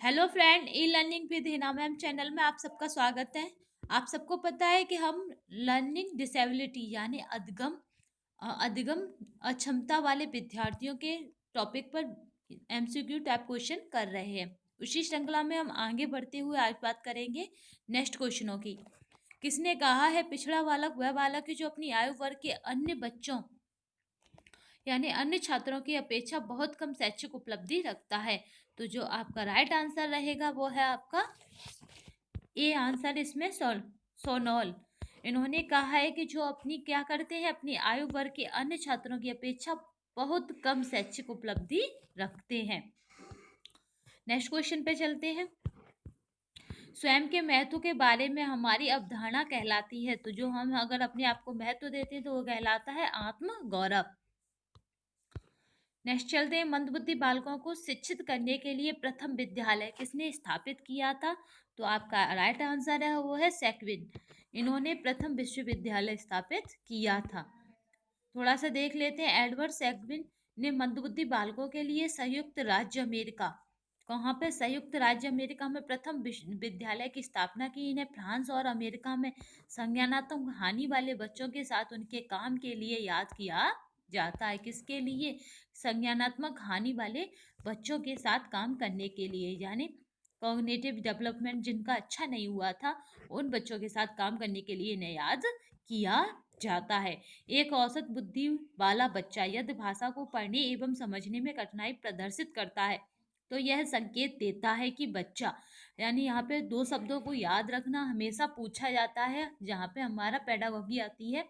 Hello friend, e learning with Hina ma'am channel में आप सबका स्वागत है। आप सबको पता है कि हम लर्निंग डिसेबिलिटी यानी अधिगम अक्षमता वाले विद्यार्थियों के टॉपिक पर एमसीक्यू टाइप क्वेश्चन कर रहे हैं। उसी श्रृंखला में हम आगे बढ़ते हुए आज बात करेंगे नेक्स्ट क्वेश्चनों की। किसने कहा है पिछड़ा बालक वह बालक है जो अपनी आयु वर्ग के अन्य बच्चों यानी अन्य छात्रों की अपेक्षा बहुत कम शैक्षिक उपलब्धि रखता है। तो जो आपका राइट आंसर रहेगा वो है आपका ए आंसर इसमें सोनोल। इन्होंने कहा है कि जो अपनी क्या करते हैं, अपनी आयु वर्ग के अन्य छात्रों की अपेक्षा बहुत कम शैक्षिक उपलब्धि रखते हैं। नेक्स्ट क्वेश्चन पे चलते हैं। स्वयं के महत्व के बारे में हमारी अवधारणा कहलाती है। तो जो हम अगर अपने आप को महत्व देते हैं तो वो कहलाता है आत्म गौरव। नेक्स्ट चलते हैं। मंदबुद्धि बालकों को शिक्षित करने के लिए प्रथम विद्यालय किसने स्थापित किया था? तो आपका राइट आंसर है वो है सेक्विन। इन्होंने प्रथम विश्वविद्यालय स्थापित किया था। थोड़ा सा देख लेते हैं। एडवर्ड सेक्विन ने मंदबुद्धि बालकों के लिए संयुक्त राज्य अमेरिका, कहाँ पे? संयुक्त राज्य अमेरिका में प्रथम विश्वविद्यालय की स्थापना की। इन्हें फ्रांस और अमेरिका में संज्ञानात्मक हानि वाले बच्चों के साथ उनके काम के लिए याद किया जाता है। किसके लिए? संज्ञानात्मक हानि वाले बच्चों के साथ काम करने के लिए, यानी कॉग्निटिव डेवलपमेंट जिनका अच्छा नहीं हुआ था उन बच्चों के साथ काम करने के लिए इन्हें याद किया जाता है। एक औसत बुद्धि वाला बच्चा यदि भाषा को पढ़ने एवं समझने में कठिनाई प्रदर्शित करता है तो यह संकेत देता है कि बच्चा, यानी यहाँ पे दो शब्दों को याद रखना हमेशा पूछा जाता है जहाँ पे हमारा पेडागोगी आती है,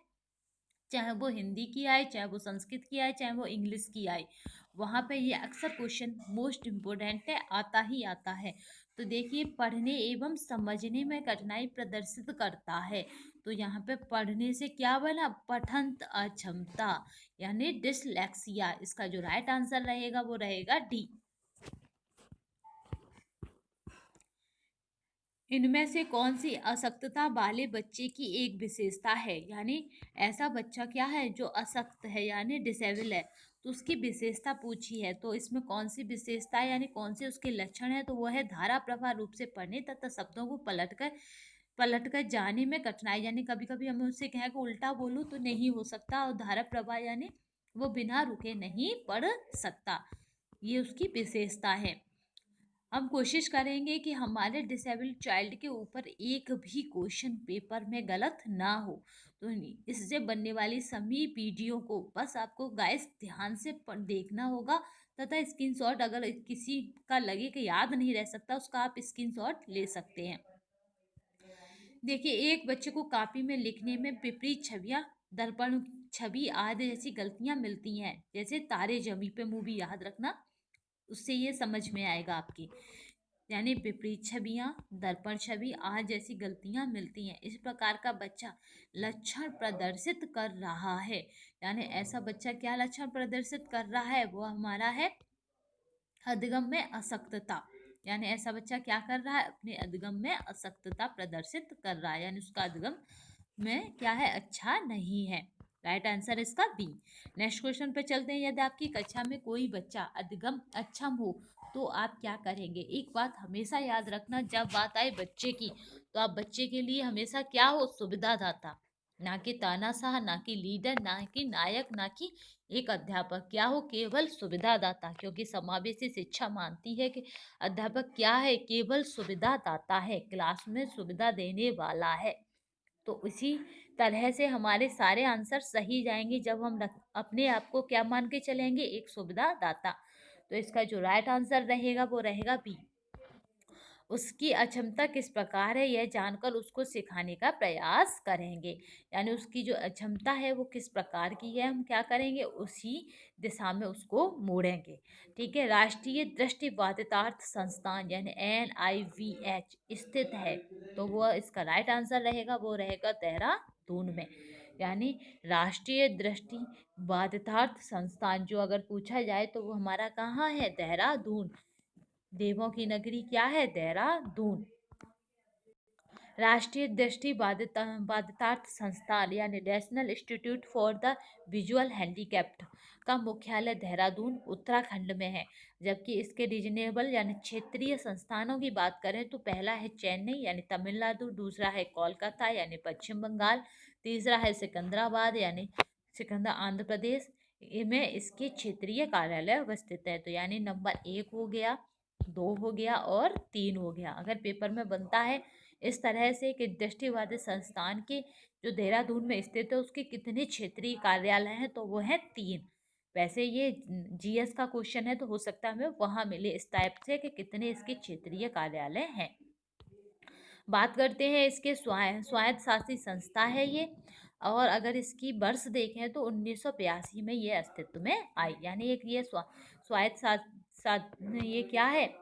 चाहे वो हिंदी की आए, चाहे वो संस्कृत की आए, चाहे वो इंग्लिश की आए, वहाँ पे ये अक्सर क्वेश्चन मोस्ट इम्पोर्टेंट है, आता ही आता है। तो देखिए, पढ़ने एवं समझने में कठिनाई प्रदर्शित करता है। तो यहाँ पे पढ़ने से क्या बना? पठन अक्षमता यानी डिसलेक्सिया। इसका जो राइट आंसर रहेगा वो रहेगा डी। इनमें से कौन सी अशक्तता वाले बच्चे की एक विशेषता है? यानी ऐसा बच्चा क्या है जो अशक्त है यानी डिसेबल है, तो उसकी विशेषता पूछी है। तो इसमें कौन सी विशेषता है यानी कौन से उसके लक्षण है? तो वो है धारा प्रवाह रूप से पढ़ने तथा शब्दों को पलटकर जाने में कठिनाई, यानी कभी कभी हमें उससे कहें कि उल्टा बोलूं तो नहीं हो सकता, और धारा प्रवाह यानी वो बिना रुके नहीं पढ़ सकता। ये उसकी विशेषता है। हम कोशिश करेंगे कि हमारे डिसेबल्ड चाइल्ड के ऊपर एक भी क्वेश्चन पेपर में गलत ना हो। तो इससे बनने वाली सभी वीडियो को बस आपको गाइस ध्यान से देखना होगा, तथा स्क्रीनशॉट अगर किसी का लगे कि याद नहीं रह सकता उसका आप स्क्रीनशॉट ले सकते हैं। देखिए, एक बच्चे को कॉपी में लिखने में विपरीत छवियां, दर्पण छवि आदि जैसी गलतियां मिलती हैं। जैसे तारे जमी पे मूवी याद रखना, उससे ये समझ में आएगा आपकी। यानी विपरीत छवियां, दर्पण छवि आज जैसी गलतियां मिलती हैं। इस प्रकार का बच्चा लक्षण प्रदर्शित कर रहा है। यानी ऐसा बच्चा क्या लक्षण प्रदर्शित कर रहा है? वो हमारा है अधिगम में असक्तता। यानी ऐसा बच्चा क्या कर रहा है? अपने अधिगम में असक्तता प्रदर्शित कर रहा है, यानी उसका अधिगम में क्या है? अच्छा नहीं है। राइट आंसर इसका बी। नेक्स्ट क्वेश्चन पे चलते हैं। यदि आपकी कक्षा में कोई बच्चा अधिगम अक्षम हो तो आप क्या करेंगे? एक बात हमेशा याद रखना, जब बात आए बच्चे की तो आप बच्चे के लिए हमेशा क्या हो? सुविधादाता, ना कि तानाशाह, ना कि लीडर, ना कि नायक, ना कि एक अध्यापक। क्या हो? केवल सुविधादाता। क्योंकि समावेशी शिक्षा मानती है कि अध्यापक क्या है? केवल सुविधादाता है, क्लास में सुविधा देने वाला है। तो इसी तरह से हमारे सारे आंसर सही जाएंगे जब हम अपने आप को क्या मान के चलेंगे? एक सुविधादाता। तो इसका जो राइट आंसर रहेगा वो रहेगा बी। उसकी अक्षमता किस प्रकार है यह जानकर उसको सिखाने का प्रयास करेंगे। यानी उसकी जो अक्षमता है वो किस प्रकार की है, हम क्या करेंगे? उसी दिशा में उसको मोड़ेंगे। ठीक है। राष्ट्रीय दृष्टिबाधितार्थ संस्थान यानी NIVH स्थित है, तो वो इसका राइट आंसर रहेगा वो रहेगा देहरादून में। यानी राष्ट्रीय दृष्टि बाधितार्थ संस्थान जो अगर पूछा जाए तो वो हमारा कहाँ है? देहरादून। देवों की नगरी क्या है? देहरादून। राष्ट्रीय दृष्टि बाधितार्थ संस्थान यानी national institute for the visual handicapped का मुख्यालय देहरादून उत्तराखंड में है। जबकि इसके रीजनेबल यानी क्षेत्रीय संस्थानों की बात करें तो पहला है चेन्नई यानी तमिलनाडु, दूसरा है कोलकाता यानी पश्चिम बंगाल, तीसरा है सिकंदराबाद यानी सिकंदर आंध्र प्रदेश में इसके क्षेत्रीय कार्यालय अवस्थित है। तो यानी नंबर 1 हो गया, 2 हो गया और 3 हो गया। अगर पेपर में बनता है इस तरह से कि दृष्टिबाधित संस्थान के जो देहरादून में स्थित है उसके कितने क्षेत्रीय कार्यालय हैं, तो वो है 3। वैसे ये जीएस का क्वेश्चन है तो हो सकता है हमें वहां मिले इस टाइप से कि कितने इसके क्षेत्रीय कार्यालय हैं। बात करते हैं इसके स्वायत्त शासी संस्था है ये। और अगर इसकी वर्ष देखें तो 1982 में ये अस्तित्व में आई। यानी एक ये स्वायत्त ये क्या है,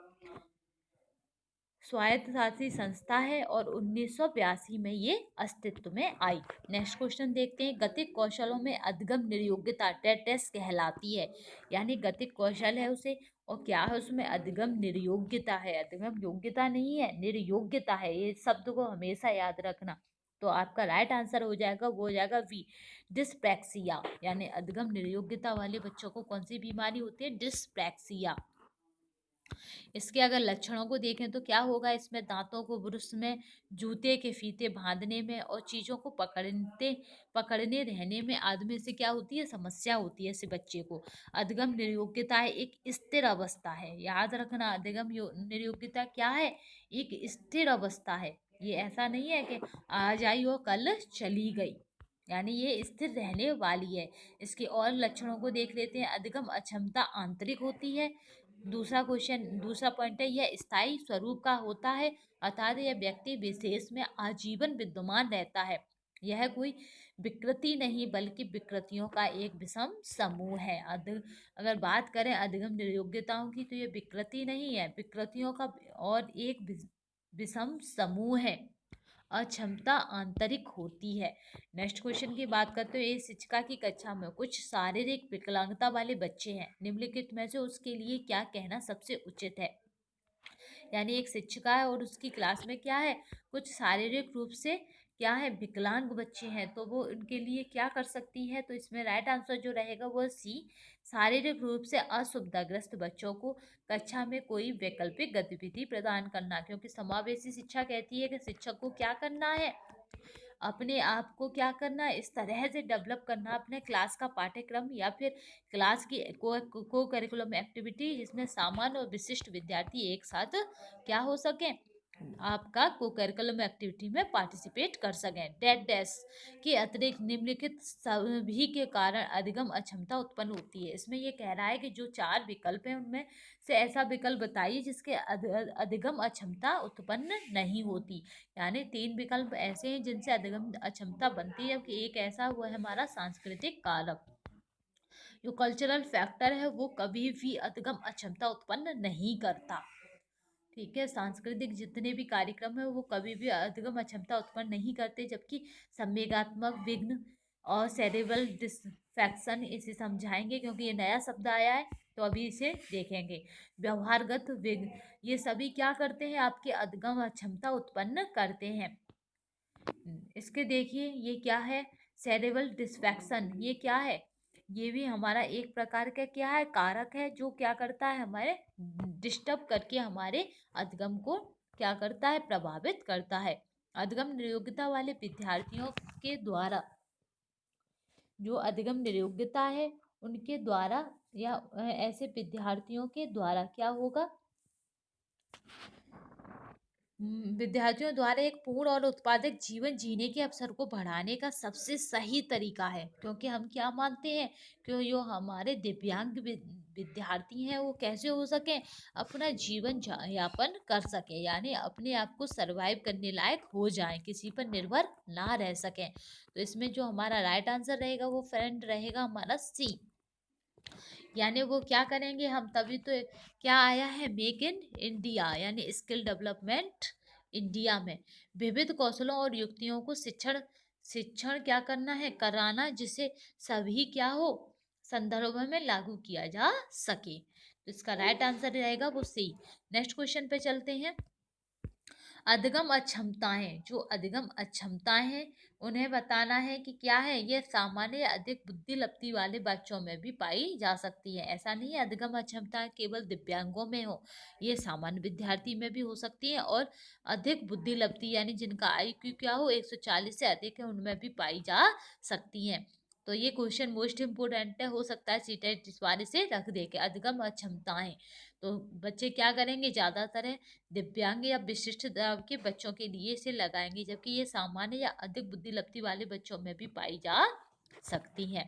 स्वायत्तशासी संस्था है और 1982 में ये अस्तित्व में आई। नेक्स्ट क्वेश्चन देखते हैं, गतिक कौशलों में अधिगम निर्योग्यता टेस्ट कहलाती है। यानी गतिक कौशल है उसे, और क्या है उसमें अधिगम निर्योग्यता है। अधिगम योग्यता नहीं है, निर्योग्यता है। ये शब्द को हमेशा याद रखना। तो आपका राइट आंसर हो जाएगा, वो हो जाएगा वी, डिस्प्रैक्सिया। यानी अधिगम निर्योग्यता वाले बच्चों को कौन सी बीमारी होती है, डिस्प्रैक्सिया। इसके अगर लक्षणों को देखें तो क्या होगा, इसमें दांतों को ब्रुश में, जूते के फीते बांधने में और चीज़ों को पकड़ने रहने में आदमी से क्या होती है, समस्या होती है ऐसे बच्चे को। अधिगम निर्योग्यता है एक स्थिर अवस्था है, याद रखना। अधिगम निर्योग्यता क्या है, एक स्थिर अवस्था है। ये ऐसा नहीं है कि आज आई और कल चली गई, यानी ये स्थिर रहने वाली है। इसके और लक्षणों को देख लेते हैं। अधिगम अक्षमता आंतरिक होती है। दूसरा पॉइंट है यह स्थायी स्वरूप का होता है, अर्थात यह व्यक्ति विशेष में आजीवन विद्यमान रहता है। यह कोई विकृति नहीं बल्कि विकृतियों का एक विषम समूह है। अगर बात करें अधिगम निर्योग्यताओं की तो ये विकृति नहीं है, विकृतियों का और एक विषम समूह है। अक्षमता आंतरिक होती है। नेक्स्ट क्वेश्चन की बात करते हैं, एक शिक्षिका की कक्षा में कुछ शारीरिक विकलांगता वाले बच्चे हैं, निम्नलिखित में से उसके लिए क्या कहना सबसे उचित है। यानी एक शिक्षिका है और उसकी क्लास में क्या है, कुछ शारीरिक रूप से क्या है, विकलांग बच्चे हैं, तो वो उनके लिए क्या कर सकती है। तो इसमें राइट आंसर जो रहेगा वो सी, शारीरिक रूप से असुविधाग्रस्त बच्चों को कक्षा में कोई वैकल्पिक गतिविधि प्रदान करना। क्योंकि समावेशी शिक्षा कहती है कि शिक्षक को क्या करना है, अपने आप को क्या करना है, इस तरह से डेवलप करना अपने क्लास का पाठ्यक्रम या फिर क्लास की को करिकुलम एक्टिविटी जिसमें सामान्य और विशिष्ट विद्यार्थी एक साथ क्या हो सके, आपका को करिकुलम एक्टिविटी में पार्टिसिपेट कर सकें। डेट डैश के अतिरिक्त निम्नलिखित सभी के कारण अधिगम अक्षमता उत्पन्न होती है। इसमें ये कह रहा है कि जो 4 विकल्प हैं उनमें से ऐसा विकल्प बताइए जिसके अधिगम अक्षमता उत्पन्न नहीं होती। यानी 3 विकल्प ऐसे हैं जिनसे अधिगम अक्षमता बनती है, जबकि एक ऐसा वो है हमारा सांस्कृतिक कारक। जो कल्चरल फैक्टर है वो कभी भी अधिगम अक्षमता उत्पन्न नहीं करता। ठीक है, सांस्कृतिक जितने भी कार्यक्रम है वो कभी भी अधिगम अक्षमता उत्पन्न नहीं करते। जबकि संवेगात्मक विघ्न और सेरेब्रल डिसफेक्शन, इसे समझाएंगे क्योंकि ये नया शब्द आया है तो अभी इसे देखेंगे। व्यवहारगत विघ्न, ये सभी क्या करते हैं, आपके अधिगम अक्षमता उत्पन्न करते हैं। इसके देखिए ये क्या है, सेरेब्रल डिसफेक्शन, ये क्या है, ये भी हमारा एक प्रकार का क्या है, कारक है जो क्या करता है, हमारे डिस्टर्ब करके हमारे अधिगम को क्या करता है, प्रभावित करता है। अधिगम नियोग्यता वाले विद्यार्थियों के द्वारा, जो अधिगम नियोग्यता है उनके द्वारा या ऐसे विद्यार्थियों के द्वारा क्या होगा, विद्यार्थियों द्वारा एक पूर्ण और उत्पादक जीवन जीने के अवसर को बढ़ाने का सबसे सही तरीका है। क्योंकि हम क्या मानते हैं कि जो हमारे दिव्यांग विद्यार्थी हैं वो कैसे हो सके, अपना जीवन यापन कर सके, यानी अपने आप को सरवाइव करने लायक हो जाएं, किसी पर निर्भर ना रह सकें। तो इसमें जो हमारा राइट आंसर रहेगा वो फ्रेंड रहेगा हमारा सी। यानी वो क्या करेंगे, हम तभी तो क्या आया है, मेक इन इंडिया यानी स्किल डेवलपमेंट इंडिया में विविध कौशलों और युक्तियों को शिक्षण शिक्षण क्या करना है, कराना, जिसे सभी क्या हो, संदर्भ में लागू किया जा सके। तो इसका राइट आंसर रहेगा वो सी। नेक्स्ट क्वेश्चन पे चलते हैं। अधिगम अक्षमताएं, जो अधिगम अक्षमताएं हैं उन्हें बताना है कि क्या है, ये सामान्य या अधिक बुद्धि लब्धि वाले बच्चों में भी पाई जा सकती है। ऐसा नहीं है अधिगम अक्षमताएं केवल दिव्यांगों में हो, ये सामान्य विद्यार्थी में भी हो सकती है। और अधिक बुद्धि लब्धि यानी जिनका आईक्यू क्या हो 140 से अधिक है, उनमें भी पाई जा सकती है। तो ये क्वेश्चन मोस्ट इम्पोर्टेंट है, हो सकता है सीटेट इस बारे से रख दे के अधिगम अक्षमताएं। तो बच्चे क्या करेंगे, ज्यादातर है दिव्यांग या विशिष्ट दाव के बच्चों के लिए इसे लगाएंगे, जबकि ये सामान्य या अधिक बुद्धि लब्धि वाले बच्चों में भी पाई जा सकती है।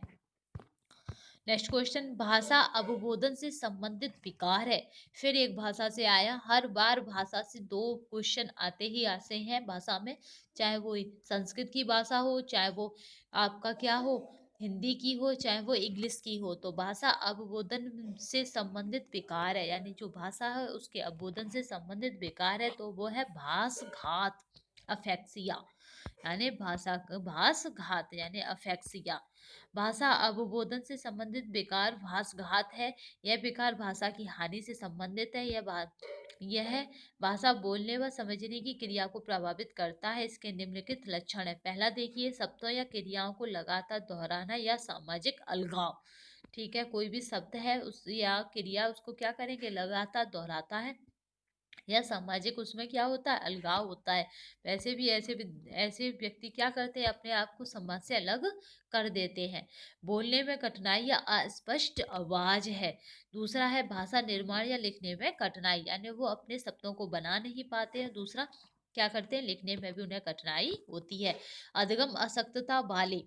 नेक्स्ट क्वेश्चन, भाषा अवबोधन से संबंधित विकार है। फिर एक भाषा से आया, हर बार भाषा से दो क्वेश्चन आते ही आते हैं भाषा में, चाहे वो संस्कृत की भाषा हो, चाहे वो आपका क्या हो हिंदी की हो, चाहे वो इंग्लिश की हो। तो भाषा अवबोधन से संबंधित विकार है, यानी जो भाषा है उसके अवबोधन से संबंधित विकार है, तो वो है भाषघात, अफेक्सिया। यानी भाषघात यानी अफेक्सिया। भाषा अवबोधन से संबंधित विकार भाषघात है। यह विकार भाषा की हानि से संबंधित है। यह भाषा बोलने व समझने की क्रिया को प्रभावित करता है। इसके निम्नलिखित लक्षण है। पहला देखिए, शब्दों या क्रियाओं को लगातार दोहराना या सामाजिक अलगाव। ठीक है, कोई भी शब्द है उस या क्रिया उसको क्या करेंगे, लगातार दोहराता है या सामाजिक उसमें क्या होता है, अलगाव होता है। वैसे भी ऐसे व्यक्ति क्या करते हैं, अपने आप को समाज से अलग कर देते हैं। बोलने में कठिनाई या अस्पष्ट आवाज है। दूसरा है भाषा निर्माण या लिखने में कठिनाई, यानी वो अपने शब्दों को बना नहीं पाते हैं। दूसरा क्या करते हैं, लिखने में भी उन्हें कठिनाई होती है। अधिगम असक्तता वाले,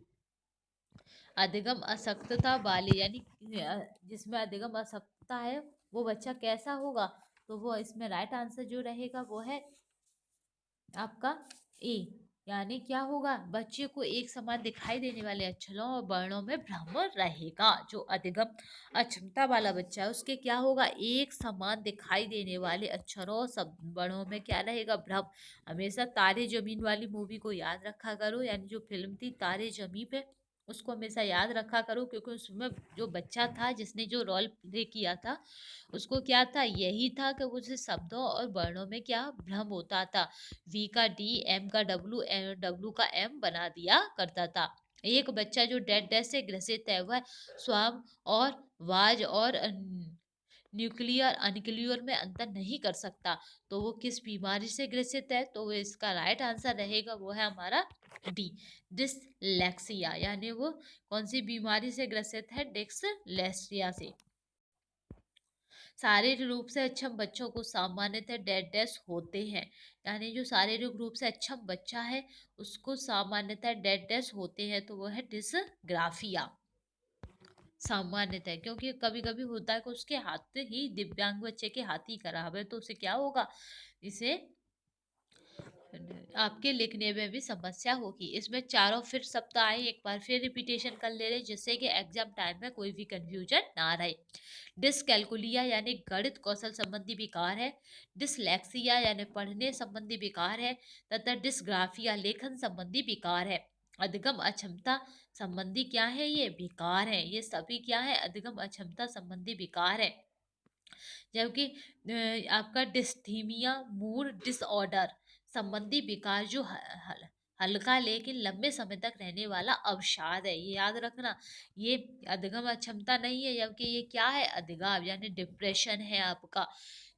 अधिगम असक्तता वाले यानी जिसमें अधिगम असक्तता है वो बच्चा कैसा होगा, तो वो इसमें राइट आंसर जो रहेगा वो है आपका ए। यानी क्या होगा, बच्चे को एक समान दिखाई देने वाले अक्षरों और वर्णों में भ्रम रहेगा। जो अधिगम अक्षमता वाला बच्चा है उसके क्या होगा, एक समान दिखाई देने वाले अक्षरों और सब वर्णों में क्या रहेगा, भ्रम। हमेशा तारे जमीन वाली मूवी को याद रखा करो, यानी जो फिल्म थी तारे जमीन पे, उसको हमेशा याद रखा करो, क्योंकि उसमें जो बच्चा था जिसने जो रोल प्ले किया था उसको क्या था, यही था कि उसे शब्दों और वर्णों में क्या भ्रम होता था। वी का डी, एम का डब्लू, डब्लू का एम बना दिया करता था। एक बच्चा जो डेड डेथ से ग्रसित है वह स्वाम और वाज और न्यूक्लियर अनक्लियर में अंतर नहीं कर सकता। तो वो किस बीमारी से ग्रसित है, तो वो इसका राइट आंसर रहेगा वो है हमारा डी, डिसलेक्सिया। यानी वो कौन सी बीमारी से ग्रसित है, डिसलेक्सिया से। शारीरिक रूप से अक्षम बच्चों को सामान्यतः डेडनेस होते हैं। यानी जो शारीरिक रूप से अक्षम बच्चा है उसको सामान्यतः डेडनेस होते हैं, तो वो है डिसग्राफिया सामान्यतः। क्योंकि कभी कभी होता है कि उसके हाथ ही, दिव्यांग बच्चे के हाथ ही खराब है, तो उसे क्या होगा, इसे आपके लिखने में भी समस्या होगी। इसमें चारों फिर शब्द आए, एक बार फिर रिपीटेशन कर ले रहे जिससे कि एग्जाम टाइम में कोई भी कंफ्यूजन ना रहे। डिसकैलकुलिया यानी गणित कौशल संबंधी विकार है। डिसलेक्सिया यानी पढ़ने संबंधी विकार है। तथा डिसग्राफिया लेखन संबंधी विकार है। अधिगम अक्षमता संबंधी क्या है, ये विकार है। ये सभी क्या है, अधिगम अक्षमता संबंधी विकार है। जबकि आपका डिस्थीमिया मूड डिसऑर्डर संबंधी विकार जो हल्का लेकिन लंबे समय तक रहने वाला अवसाद है, ये याद रखना। ये अधिगम अक्षमता नहीं है, जबकि ये क्या है, अधिगाव यानी डिप्रेशन है आपका।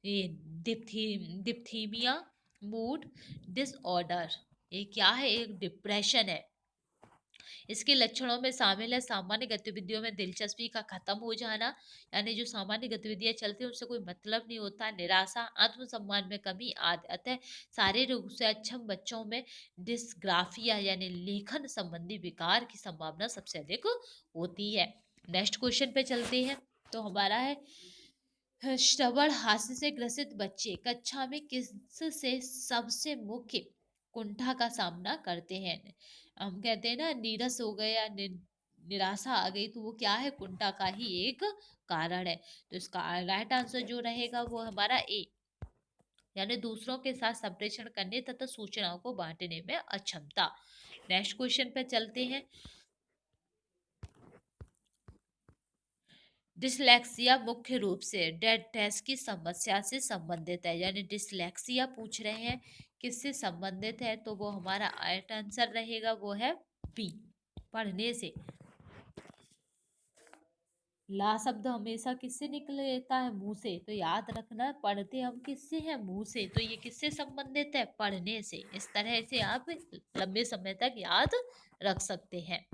ये डिप्थीमिया मूड डिसऑर्डर, ये क्या है, एक डिप्रेशन है। इसके लक्षणों में शामिल है सामान्य गतिविधियों में दिलचस्पी का खत्म हो जाना, यानी जो सामान्य गतिविधियां चलती हैं उससे कोई मतलब नहीं होता, निराशा, आत्मसम्मान में कमी आदि। अतः शारीरिक रूप से अक्षम बच्चों में डिस्ग्राफिया यानी लेखन संबंधी विकार की संभावना सबसे अधिक होती है। नेक्स्ट क्वेश्चन पे चलते हैं। तो हमारा है श्रवण हास्य से ग्रसित बच्चे कक्षा में किस से सबसे मुख्य कुंठा का सामना करते हैं। हम कहते हैं ना, नीरस हो गए या निराशा आ गई, तो वो क्या है, कुंठा का ही एक कारण है। तो इसका राइट आंसर जो रहेगा वो हमारा ए, यानी दूसरों के साथ संप्रेषण करने तथा सूचनाओं को बांटने में अक्षमता। नेक्स्ट क्वेश्चन पे चलते हैं। डिसलेक्सिया मुख्य रूप से डेड टेस्ट की समस्या से संबंधित है, यानी डिसलेक्सिया पूछ रहे हैं किससे संबंधित है, तो वो हमारा राइट आंसर रहेगा, वो है बी, पढ़ने से। ला शब्द हमेशा किससे निकलता है, मुंह से, तो याद रखना पढ़ते हम किससे हैं, मुंह से, तो ये किससे संबंधित है, पढ़ने से। इस तरह से आप लंबे समय तक याद रख सकते हैं,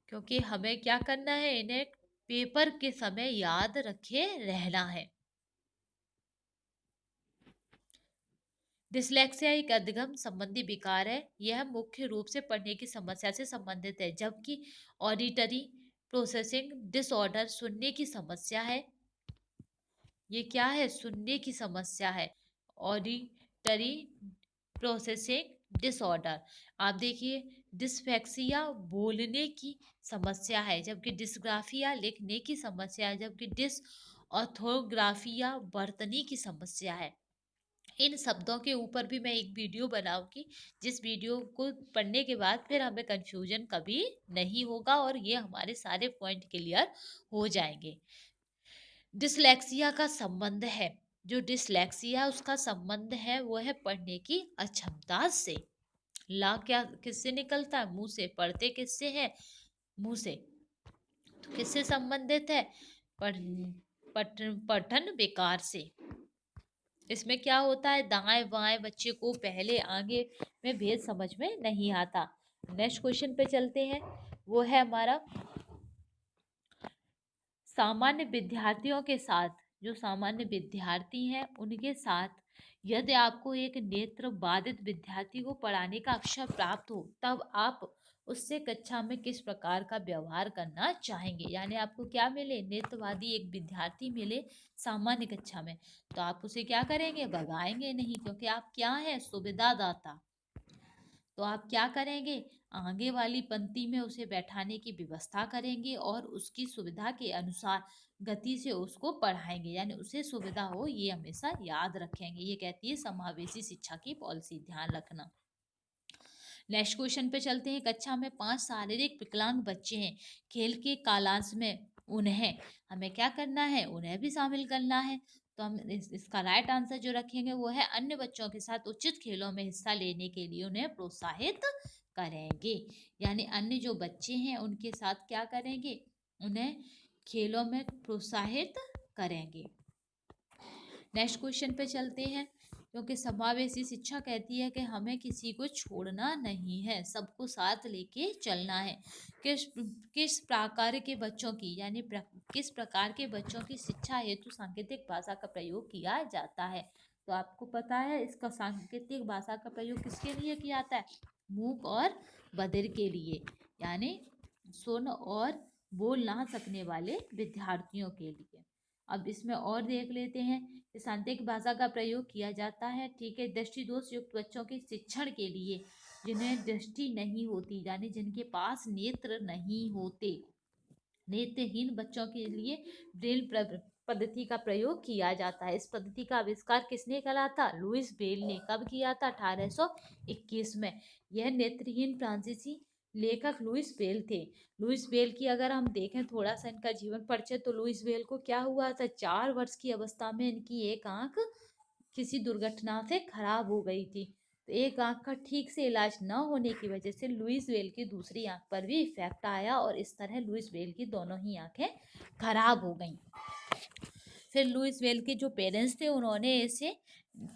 क्योंकि हमें क्या करना है, इन्हें पेपर के समय याद रखे रहना है। डिसलेक्सिया एक अधिगम संबंधी विकार है। यह मुख्य रूप से पढ़ने की समस्या से संबंधित है, जबकि ऑडिटरी प्रोसेसिंग डिसऑर्डर सुनने की समस्या है। ये क्या है, सुनने की समस्या है, ऑडिटरी प्रोसेसिंग डिसऑर्डर। आप देखिए, डिस्फेक्सिया बोलने की समस्या है, जबकि डिस्ग्राफिया लिखने की समस्या है, जबकि डिसऑर्थोग्राफिया बर्तनी की समस्या है। इन शब्दों के ऊपर भी मैं एक वीडियो बनाऊंगी, जिस वीडियो को पढ़ने के बाद फिर हमें कंफ्यूजन कभी नहीं होगा और ये हमारे सारे पॉइंट क्लियर हो जाएंगे। डिसलेक्सिया का संबंध है, जो डिसलेक्सिया उसका संबंध है वो है पढ़ने की अक्षमता से। ला क्या किससे निकलता है, मुंह से, पढ़ते किससे है, मुंह से, तो किससे संबंधित है, पढ़ पठन विकार से। इसमें क्या होता है, दाएं बाएं बच्चे को पहले आगे में भेद समझ में नहीं आता। नेक्स्ट क्वेश्चन पे चलते हैं, वो है हमारा सामान्य विद्यार्थियों के साथ, जो सामान्य विद्यार्थी हैं उनके साथ यदि आपको एक नेत्र बाधित विद्यार्थी को पढ़ाने का अवसर प्राप्त हो, तब आप उससे कक्षा में किस प्रकार का व्यवहार करना चाहेंगे। यानी आपको क्या मिले, नेत्रवादी एक विद्यार्थी मिले सामान्य कक्षा में, तो आप उसे क्या करेंगे, भगाएंगे नहीं, क्योंकि आप क्या है, सुविधादाता। तो आप क्या करेंगे, आगे वाली पंक्ति में उसे बैठाने की व्यवस्था करेंगे और उसकी सुविधा के अनुसार गति से उसको पढ़ाएंगे, यानी उसे सुविधा हो, ये हमेशा याद रखेंगे। ये कहती है समावेशी शिक्षा की पॉलिसी, ध्यान रखना। नेक्स्ट क्वेश्चन पे चलते हैं। कक्षा में 5 शारीरिक विकलांग बच्चे हैं। खेल के कालांश में उन्हें हमें क्या करना है, उन्हें भी शामिल करना है। तो हम इसका राइट आंसर जो रखेंगे वो है अन्य बच्चों के साथ उचित खेलों में हिस्सा लेने के लिए उन्हें प्रोत्साहित करेंगे। यानी अन्य जो बच्चे हैं उनके साथ क्या करेंगे, उन्हें खेलों में प्रोत्साहित करेंगे। नेक्स्ट क्वेश्चन पे चलते हैं। क्योंकि समावेशी शिक्षा कहती है कि हमें किसी को छोड़ना नहीं है, सबको साथ लेके चलना है। किस किस प्रकार के बच्चों की, यानी किस प्रकार के बच्चों की शिक्षा हेतु सांकेतिक भाषा का प्रयोग किया जाता है। तो आपको पता है इसका सांकेतिक भाषा का प्रयोग किसके लिए किया जाता है, मूक और बधिर के लिए, यानी सुन और बोल ना सकने वाले विद्यार्थियों के लिए। अब इसमें और देख लेते हैं कि सांकेतिक भाषा का प्रयोग किया जाता है, ठीक है, दृष्टि दोष युक्त बच्चों के शिक्षण के लिए, जिन्हें दृष्टि नहीं होती, यानी जिनके पास नेत्र नहीं होते, नेत्रहीन बच्चों के लिए ब्रेल पद्धति का प्रयोग किया जाता है। इस पद्धति का आविष्कार किसने करा था, लुइस ब्रेल ने। कब किया था, 1821 में। यह नेत्रहीन फ्रांसीसी लेखक लुइस ब्रेल थे। लुइस ब्रेल की अगर हम देखें थोड़ा सा इनका जीवन परिचय, तो लुइस ब्रेल को क्या हुआ था, 4 वर्ष की अवस्था में इनकी एक आंख किसी दुर्घटना से खराब हो गई थी। तो एक आंख का ठीक से इलाज न होने की वजह से लुइस ब्रेल की दूसरी आंख पर भी इफेक्ट आया और इस तरह लुइस ब्रेल की दोनों ही आंखें खराब हो गईं। फिर लुइस ब्रेल के जो पेरेंट्स थे उन्होंने इसे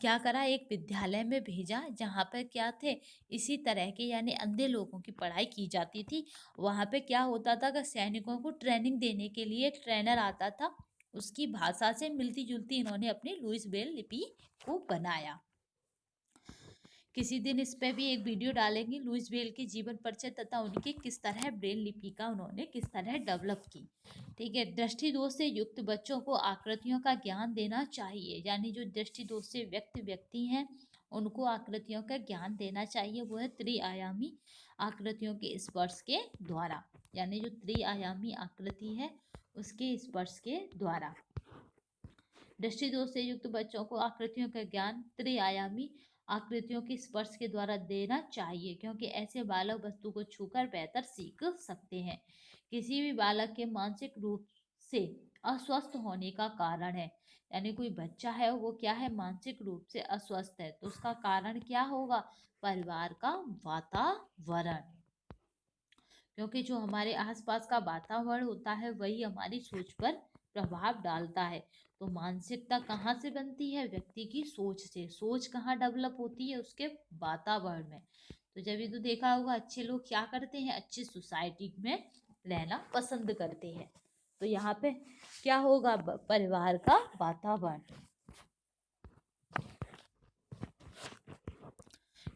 क्या करा, एक विद्यालय में भेजा जहाँ पर क्या थे, इसी तरह के यानी अंधे लोगों की पढ़ाई की जाती थी। वहाँ पे क्या होता था कि सैनिकों को ट्रेनिंग देने के लिए एक ट्रेनर आता था, उसकी भाषा से मिलती जुलती इन्होंने अपनी लुइस ब्रेल लिपि को बनाया। किसी दिन इस पे भी एक वीडियो डालेंगे, लुइस ब्रेल के जीवन परिचय तथा उनकी किस तरह ब्रेल लिपि का उन्होंने किस तरह डेवलप की। ठीक है, दृष्टि दोष से युक्त बच्चों को आकृतियों का ज्ञान देना चाहिए, यानी जो दृष्टि दोष से व्यक्ति हैं उनको आकृतियों का ज्ञान देना चाहिए, वो है त्रिआयामी आकृतियों के स्पर्श के द्वारा, यानी जो त्रिआयामी आकृति है उसके स्पर्श के द्वारा। दृष्टि दोष से युक्त बच्चों को आकृतियों का ज्ञान त्रिआयामी आकृतियों की स्पर्श के द्वारा देना चाहिए, क्योंकि ऐसे बालक वस्तु को छूकर बेहतर सीख सकते हैं। किसी भी बालक के मानसिक रूप से अस्वस्थ होने का कारण है, यानी कोई बच्चा है वो क्या है, मानसिक रूप से अस्वस्थ है, तो उसका कारण क्या होगा, परिवार का वातावरण। क्योंकि जो हमारे आसपास का वातावरण होता है वही हमारी सोच पर प्रभाव डालता है। तो मानसिकता कहाँ से बनती है, व्यक्ति की सोच से। सोच कहाँ डेवलप होती है, उसके वातावरण में। तो जब ये तो देखा होगा, अच्छे लोग क्या करते हैं, अच्छी सोसाइटी में रहना पसंद करते हैं। तो यहाँ पे क्या होगा, परिवार का वातावरण।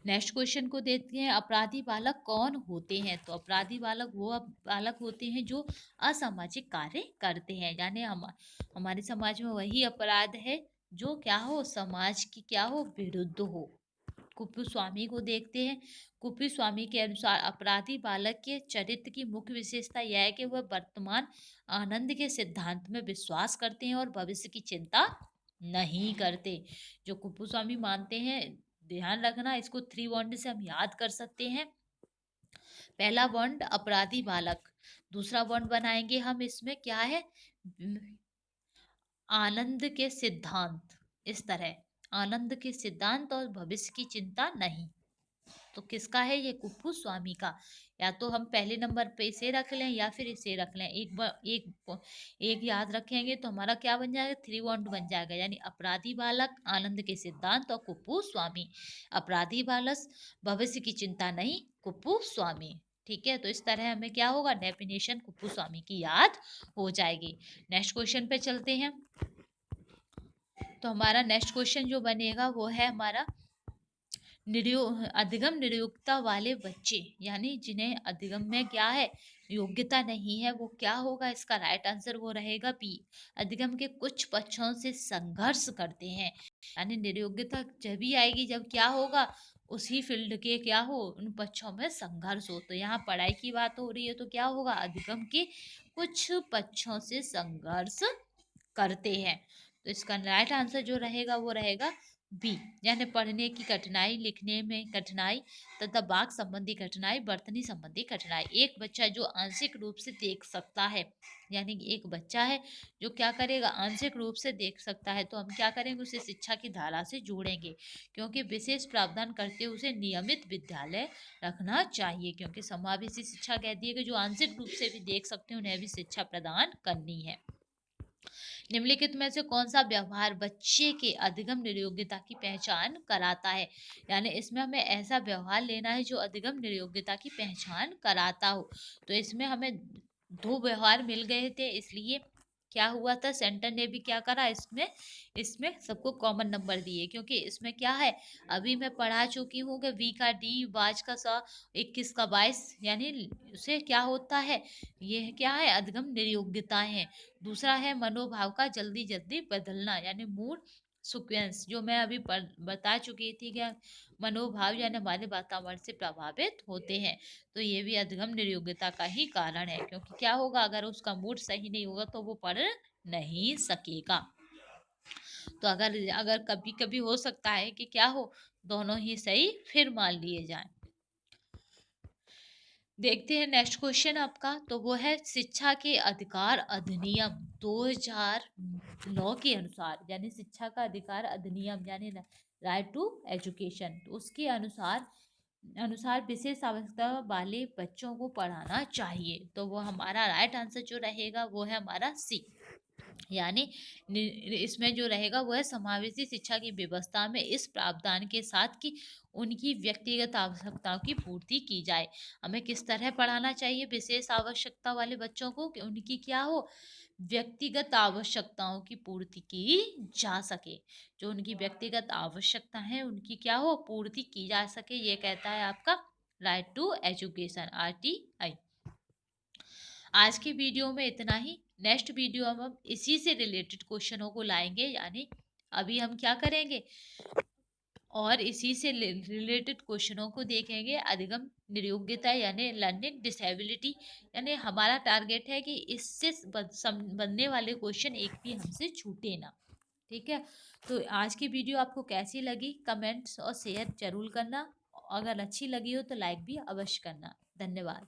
नेक्स्ट क्वेश्चन को देखते हैं, अपराधी बालक कौन होते हैं। तो अपराधी बालक वो बालक होते हैं जो असामाजिक कार्य करते हैं, यानी हमारे समाज में वही अपराध है जो क्या हो, समाज की क्या हो, विरुद्ध हो। कुप्पू को देखते हैं। कुप्पू के अनुसार अपराधी बालक के चरित्र की मुख्य विशेषता यह है कि वह वर्तमान आनंद के सिद्धांत में विश्वास करते हैं और भविष्य की चिंता नहीं करते। जो कुप्पू मानते हैं, ध्यान रखना, इसको 3 बॉन्ड से हम याद कर सकते हैं। पहला बॉन्ड अपराधी बालक, दूसरा बॉन्ड बनाएंगे हम, इसमें क्या है, आनंद के सिद्धांत। इस तरह आनंद के सिद्धांत और भविष्य की चिंता नहीं। तो किसका है ये, कुप्पू स्वामी का। या तो हम पहले नंबर पे इसे रख लें या फिर इसे रख लें। एक याद रखेंगे तो हमारा क्या बन जाएगा, 3 बॉन्ड बन जाएगा, यानी अपराधी बालक, आनंद के सिद्धांत और कुप्पू स्वामी। अपराधी बालक, भविष्य की चिंता नहीं, कुप्पू स्वामी। ठीक है, तो इस तरह हमें क्या होगा, डेफिनेशन कुप्पू स्वामी की याद हो जाएगी। नेक्स्ट क्वेश्चन पे चलते हैं। तो हमारा नेक्स्ट क्वेश्चन जो बनेगा वो है हमारा, अधिगम निरयोग्यता वाले बच्चे, यानी जिन्हें अधिगम में क्या है, योग्यता नहीं है, वो क्या होगा, इसका राइट आंसर वो रहेगा बी, अधिगम के कुछ पक्षों से संघर्ष करते हैं। यानी निरयोग्यता जब भी आएगी जब क्या होगा, उसी फील्ड के क्या हो, उन पक्षों में संघर्ष हो। तो यहाँ पढ़ाई की बात हो रही है, तो क्या होगा, अधिगम के कुछ पक्षों से संघर्ष करते हैं। तो इसका राइट आंसर जो रहेगा वो रहेगा बी, यानी पढ़ने की कठिनाई, लिखने में कठिनाई तथा वाक संबंधी कठिनाई, वर्तनी संबंधी कठिनाई। एक बच्चा जो आंशिक रूप से देख सकता है, यानी कि एक बच्चा है जो क्या करेगा, आंशिक रूप से देख सकता है, तो हम क्या करेंगे, उसे शिक्षा की धारा से जोड़ेंगे, क्योंकि विशेष प्रावधान करते हुए उसे नियमित विद्यालय रखना चाहिए, क्योंकि समावेशी शिक्षा कहती है कि जो आंशिक रूप से भी देख सकते हैं उन्हें भी शिक्षा प्रदान करनी है। निम्नलिखित में से कौन सा व्यवहार बच्चे के अधिगम निरयोग्यता की पहचान कराता है, यानी इसमें हमें ऐसा व्यवहार लेना है जो अधिगम निरयोग्यता की पहचान कराता हो। तो इसमें हमें 2 व्यवहार मिल गए थे, इसलिए क्या हुआ था, सेंटर ने भी क्या करा, इसमें इसमें सबको कॉमन नंबर दिए, क्योंकि इसमें क्या है, अभी मैं पढ़ा चुकी हूँ कि वी का डी, बाज का सा, 21 का 22, यानी उसे क्या होता है, ये क्या है, अधिगम निरयोग्यताएं हैं। दूसरा है मनोभाव का जल्दी जल्दी बदलना, यानी मूड सिक्वेंस, जो मैं अभी बता चुकी थी, क्या मनोभाव यानी हमारे वातावरण से प्रभावित होते हैं। तो ये भी अधिगम निरयोग्यता का ही कारण है, क्योंकि क्या होगा, अगर उसका मूड सही नहीं होगा तो वो पढ़ नहीं सकेगा। तो अगर अगर कभी कभी हो सकता है कि क्या हो, दोनों ही सही फिर मान लिए जाएं। देखते हैं नेक्स्ट क्वेश्चन आपका, तो वो है शिक्षा के अधिकार अधिनियम 2009 के अनुसार, यानी शिक्षा का अधिकार अधिनियम यानी राइट टू एजुकेशन, तो उसके अनुसार अनुसार विशेष आवश्यकता वाले बच्चों को पढ़ाना चाहिए। तो वो हमारा राइट आंसर जो रहेगा वो है हमारा सी, यानी इसमें जो रहेगा वो है समावेशी शिक्षा की व्यवस्था में इस प्रावधान के साथ कि उनकी व्यक्तिगत आवश्यकताओं की पूर्ति की जाए। हमें किस तरह पढ़ाना चाहिए विशेष आवश्यकता वाले बच्चों को, कि उनकी क्या हो, व्यक्तिगत आवश्यकताओं की पूर्ति की जा सके। जो उनकी व्यक्तिगत आवश्यकता है उनकी क्या हो, पूर्ति की जा सके, ये कहता है आपका राइट टू एजुकेशन, RTI। आज की वीडियो में इतना ही। नेक्स्ट वीडियो में हम इसी से रिलेटेड क्वेश्चनों को लाएंगे, यानी अभी हम क्या करेंगे, और इसी से रिलेटेड क्वेश्चनों को देखेंगे, अधिगम निरयोग्यता यानी लर्निंग डिसेबिलिटी, यानी हमारा टारगेट है कि इससे बनने वाले क्वेश्चन एक भी हमसे छूटे ना। ठीक है? तो आज की वीडियो आपको कैसी लगी? कमेंट्स और शेयर ज़रूर करना। अगर अच्छी लगी हो तो लाइक भी अवश्य करना। धन्यवाद।